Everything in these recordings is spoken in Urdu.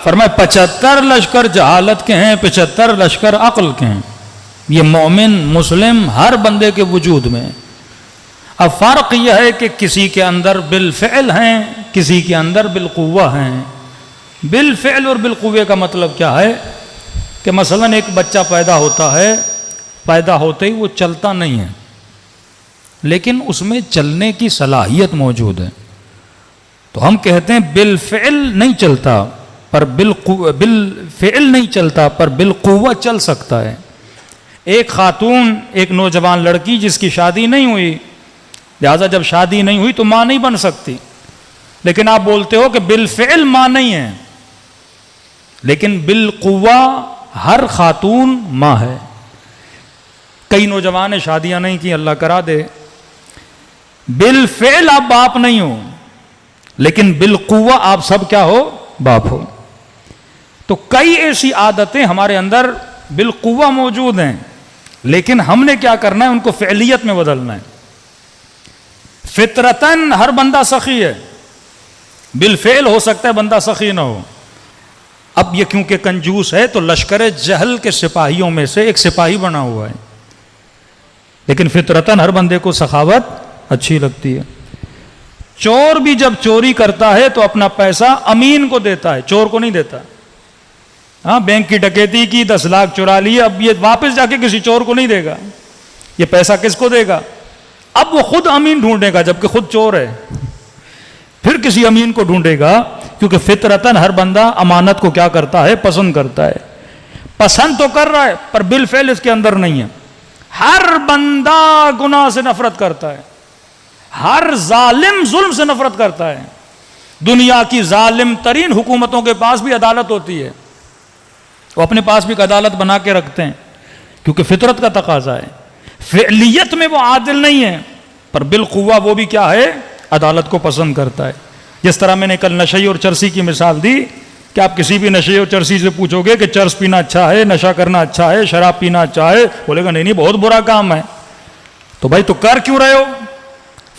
فرمائے 75 لشکر جہالت کے ہیں، 75 لشکر عقل کے ہیں. یہ مومن مسلم ہر بندے کے وجود میں. اب فرق یہ ہے کہ کسی کے اندر بالفعل ہیں، کسی کے اندر بالقوہ ہیں. بالفعل اور بالقوے کا مطلب کیا ہے کہ مثلا ایک بچہ پیدا ہوتا ہے، پیدا ہوتے ہی وہ چلتا نہیں ہے، لیکن اس میں چلنے کی صلاحیت موجود ہے. تو ہم کہتے ہیں بالفعل نہیں چلتا، پر بالفعل نہیں چلتا، پر بالقوہ چل سکتا ہے. ایک خاتون، ایک نوجوان لڑکی جس کی شادی نہیں ہوئی، لہذا جب شادی نہیں ہوئی تو ماں نہیں بن سکتی، لیکن آپ بولتے ہو کہ بالفعل ماں نہیں ہے، لیکن بالقوہ ہر خاتون ماں ہے. کئی نوجوان نے شادیاں نہیں کی، اللہ کرا دے. بالفعل آپ باپ نہیں ہو، لیکن بالقوہ آپ سب کیا ہو؟ باپ ہو. تو کئی ایسی عادتیں ہمارے اندر بالقوہ موجود ہیں، لیکن ہم نے کیا کرنا ہے؟ ان کو فعلیت میں بدلنا ہے. فطرتاً ہر بندہ سخی ہے، بالفعل ہو سکتا ہے بندہ سخی نہ ہو. اب یہ کیونکہ کنجوس ہے تو لشکر جہل کے سپاہیوں میں سے ایک سپاہی بنا ہوا ہے، لیکن فطرتاً ہر بندے کو سخاوت اچھی لگتی ہے. چور بھی جب چوری کرتا ہے تو اپنا پیسہ امین کو دیتا ہے، چور کو نہیں دیتا. ہاں، بینک کی ڈکیتی کی، 10 لاکھ چرا لیے، اب یہ واپس جا کے کسی چور کو نہیں دے گا. یہ پیسہ کس کو دے گا؟ اب وہ خود امین ڈھونڈے گا جبکہ خود چور ہے، پھر کسی امین کو ڈھونڈے گا، کیونکہ فطرتاً ہر بندہ امانت کو کیا کرتا ہے؟ پسند کرتا ہے. پسند تو کر رہا ہے پر بالفعل اس کے اندر نہیں ہے. ہر بندہ گناہ سے نفرت کرتا ہے، ہر ظالم ظلم سے نفرت کرتا ہے. دنیا کی ظالم ترین حکومتوں کے پاس بھی عدالت ہوتی ہے، وہ اپنے پاس بھی ایک عدالت بنا کے رکھتے ہیں کیونکہ فطرت کا تقاضا ہے. فعلیت میں وہ عادل نہیں ہے، پر بالقوہ وہ بھی کیا ہے؟ عدالت کو پسند کرتا ہے. جس طرح میں نے کل نشے اور چرسی کی مثال دی کہ آپ کسی بھی نشے اور چرسی سے پوچھو گے کہ چرس پینا اچھا ہے، نشہ کرنا اچھا ہے، شراب پینا اچھا ہے، بولے گا نہیں بہت برا کام ہے. تو بھائی تو کر کیوں رہے ہو؟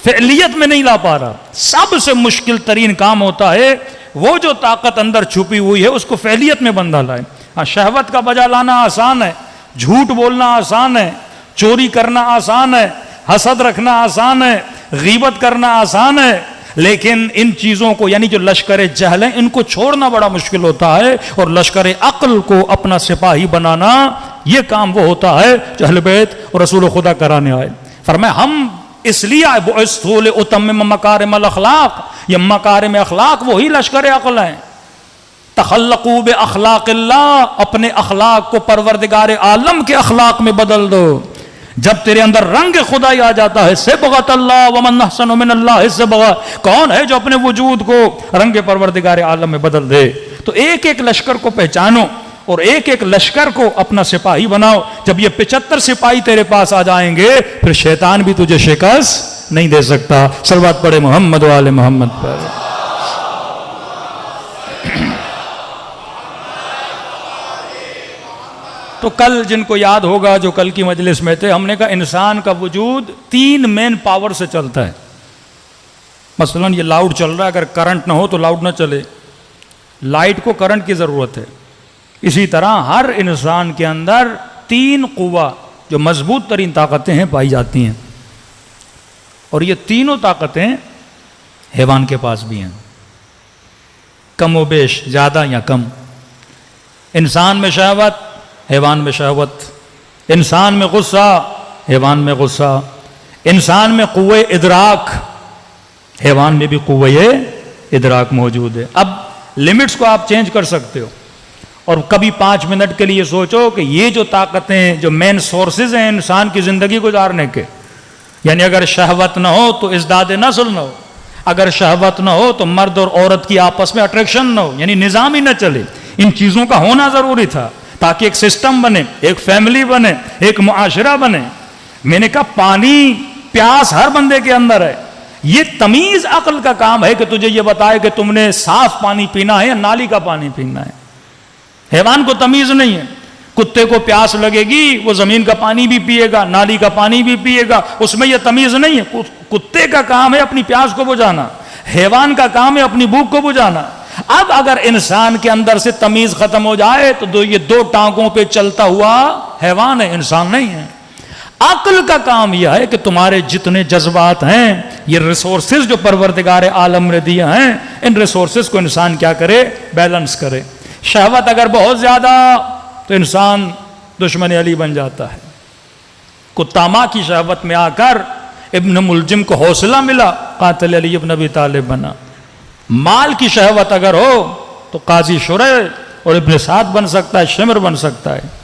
فعلیت میں نہیں لا پا رہا. سب سے مشکل ترین کام ہوتا ہے وہ جو طاقت اندر چھپی ہوئی ہے اس کو فعلیت میں بندہ لائے. ہاں، شہوت کا بجا لانا آسان ہے، جھوٹ بولنا آسان ہے، چوری کرنا آسان ہے، حسد رکھنا آسان ہے، غیبت کرنا آسان ہے، لیکن ان چیزوں کو یعنی جو لشکر جہل ہیں ان کو چھوڑنا بڑا مشکل ہوتا ہے. اور لشکر عقل کو اپنا سپاہی بنانا، یہ کام وہ ہوتا ہے جو اہل بیت اور رسول خدا کرانے آئے. فرمایا ہم اس لیے بعثت لاتمم مکارم الاخلاق، یہ مکارم اخلاق وہی لشکر عقل ہیں. تخلقوا باخلاق اللہ، اپنے اخلاق کو پروردگار عالم کے اخلاق میں بدل دو. جب تیرے اندر رنگ خدائی آ جاتا ہے، صبغۃ اللہ ومن احسن من اللہ صبغہ، کون ہے جو اپنے وجود کو رنگ پروردگار عالم میں بدل دے؟ تو ایک ایک لشکر کو پہچانو اور ایک ایک لشکر کو اپنا سپاہی بناؤ. جب یہ 75 سپاہی تیرے پاس آ جائیں گے پھر شیطان بھی تجھے شکست نہیں دے سکتا. صلوات پڑھے محمد و آل محمد پر. تو کل جن کو یاد ہوگا جو کل کی مجلس میں تھے، ہم نے کہا انسان کا وجود 3 مین پاور سے چلتا ہے. مثلا یہ لاؤڈ چل رہا ہے، اگر کرنٹ نہ ہو تو لاؤڈ نہ چلے. لائٹ کو کرنٹ کی ضرورت ہے. اسی طرح ہر انسان کے اندر 3 قوہ جو مضبوط ترین طاقتیں ہیں پائی جاتی ہیں، اور یہ تینوں طاقتیں حیوان کے پاس بھی ہیں، کم و بیش، زیادہ یا کم. انسان میں شہوت، حیوان میں شہوت. انسان میں غصہ، حیوان میں غصہ. انسان میں قوہ ادراک، حیوان میں بھی قوہ ادراک موجود ہے. اب لیمٹس کو آپ چینج کر سکتے ہو اور کبھی 5 منٹ کے لیے سوچو کہ یہ جو طاقتیں، جو مین سورسز ہیں انسان کی زندگی گزارنے کے، یعنی اگر شہوت نہ ہو تو ازداد نسل نہ ہو، اگر شہوت نہ ہو تو مرد اور عورت کی آپس میں اٹریکشن نہ ہو، یعنی نظام ہی نہ چلے. ان چیزوں کا ہونا ضروری تھا تاکہ ایک سسٹم بنے، ایک فیملی بنے، ایک معاشرہ بنے. میں نے کہا پانی، پیاس ہر بندے کے اندر ہے. یہ تمیز عقل کا کام ہے کہ تجھے یہ بتائے کہ تم نے صاف پانی پینا ہے یا نالی کا پانی پینا ہے. حیوان کو تمیز نہیں ہے. کتے کو پیاس لگے گی وہ زمین کا پانی بھی پیے گا، نالی کا پانی بھی پیے گا، اس میں یہ تمیز نہیں ہے. کتے کا کام ہے اپنی پیاس کو بجھانا، حیوان کا کام ہے اپنی بھوک کو بجھانا. اب اگر انسان کے اندر سے تمیز ختم ہو جائے تو یہ دو ٹانگوں پہ چلتا ہوا حیوان ہے، انسان نہیں ہے۔ عقل کا کام یہ ہے کہ تمہارے جتنے جذبات ہیں، یہ ریسورسز جو پروردگار عالم نے دیا ہیں، ان ریسورسز کو انسان کیا کرے؟ بیلنس کرے۔ شہوت اگر بہت زیادہ تو انسان دشمن علی بن جاتا ہے۔ کتامہ کی شہوت میں آ کر ابن ملجم کو حوصلہ ملا، قاتل علی ابن ابی طالب بنا۔ مال کی شہوت اگر ہو تو قاضی شرح اور ابن سعد بن سکتا ہے، شمر بن سکتا ہے۔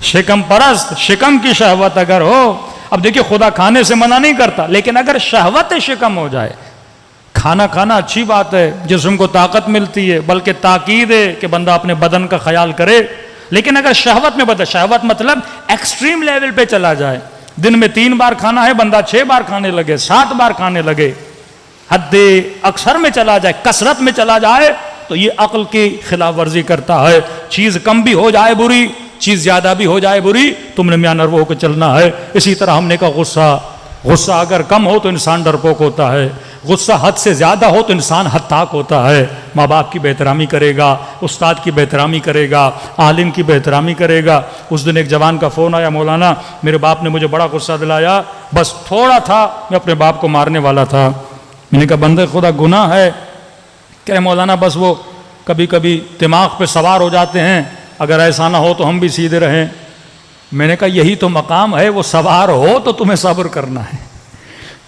شکم پرست، شکم کی شہوت اگر ہو، اب دیکھیے خدا کھانے سے منع نہیں کرتا، لیکن اگر شہوت شکم ہو جائے، کھانا کھانا اچھی بات ہے، جسم کو طاقت ملتی ہے، بلکہ تاکید ہے کہ بندہ اپنے بدن کا خیال کرے، لیکن اگر شہوت میں بدل، شہوت مطلب ایکسٹریم لیول پہ چلا جائے، دن میں 3 بار کھانا ہے، بندہ 6 بار کھانے لگے، 7 بار کھانے لگے، حد اکثر میں چلا جائے، کثرت میں چلا جائے، تو یہ عقل کی خلاف ورزی کرتا ہے۔ چیز کم بھی ہو جائے بری، چیز زیادہ بھی ہو جائے بری، تم نے میاں نرو ہو کے چلنا ہے۔ اسی طرح ہم نے کہا غصہ اگر کم ہو تو انسان ڈرپوک ہوتا ہے، غصہ حد سے زیادہ ہو تو انسان حد تاک ہوتا ہے۔ ماں باپ کی بہترامی کرے گا، استاد کی بہترامی کرے گا، عالم کی بہترامی کرے گا۔ اس دن ایک جوان کا فون آیا، مولانا میرے باپ نے مجھے بڑا غصہ دلایا، بس تھوڑا تھا میں اپنے باپ کو مارنے والا تھا۔ میں نے کہا بندے خدا گناہ ہے؟ کہ مولانا بس وہ کبھی کبھی دماغ پہ سوار ہو جاتے ہیں، اگر ایسا نہ ہو تو ہم بھی سیدھے رہیں۔ میں نے کہا یہی تو مقام ہے، وہ سوار ہو تو تمہیں صبر کرنا ہے،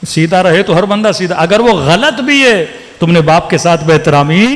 سیدھا رہے تو ہر بندہ سیدھا۔ اگر وہ غلط بھی ہے، تم نے باپ کے ساتھ بہترامی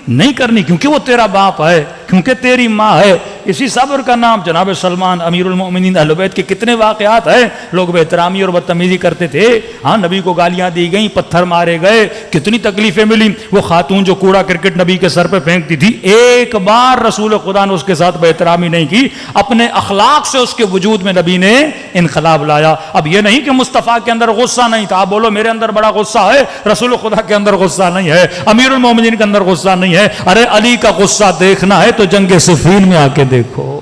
نہیں کرنی، کیونکہ وہ تیرا باپ ہے، کیونکہ تیری ماں ہے۔ اسی صبر کا نام جناب سلمان امیر المؤمنین اہل بیت کے کتنے واقعات ہیں، لوگ بہترامی اور بدتمیزی کرتے تھے، ہاں نبی کو گالیاں دی گئیں، پتھر مارے گئے، کتنی تکلیفیں ملی۔ وہ خاتون جو کوڑا کرکٹ نبی کے سر پہ پھینکتی تھی، ایک بار رسول خدا نے اس کے ساتھ بہترامی نہیں کی، اپنے اخلاق سے اس کے وجود میں نبی نے انقلاب لایا۔ اب یہ نہیں کہ مصطفیٰ کے اندر غصہ نہیں تھا، آپ بولو میرے اندر بڑا غصہ ہے، رسول خدا کے اندر غصہ نہیں ہے، امیر المومنین کے اندر غصہ نہیں ہے۔ ارے علی کا غصہ دیکھنا ہے تو جنگ صفین میں آ کے دیکھو،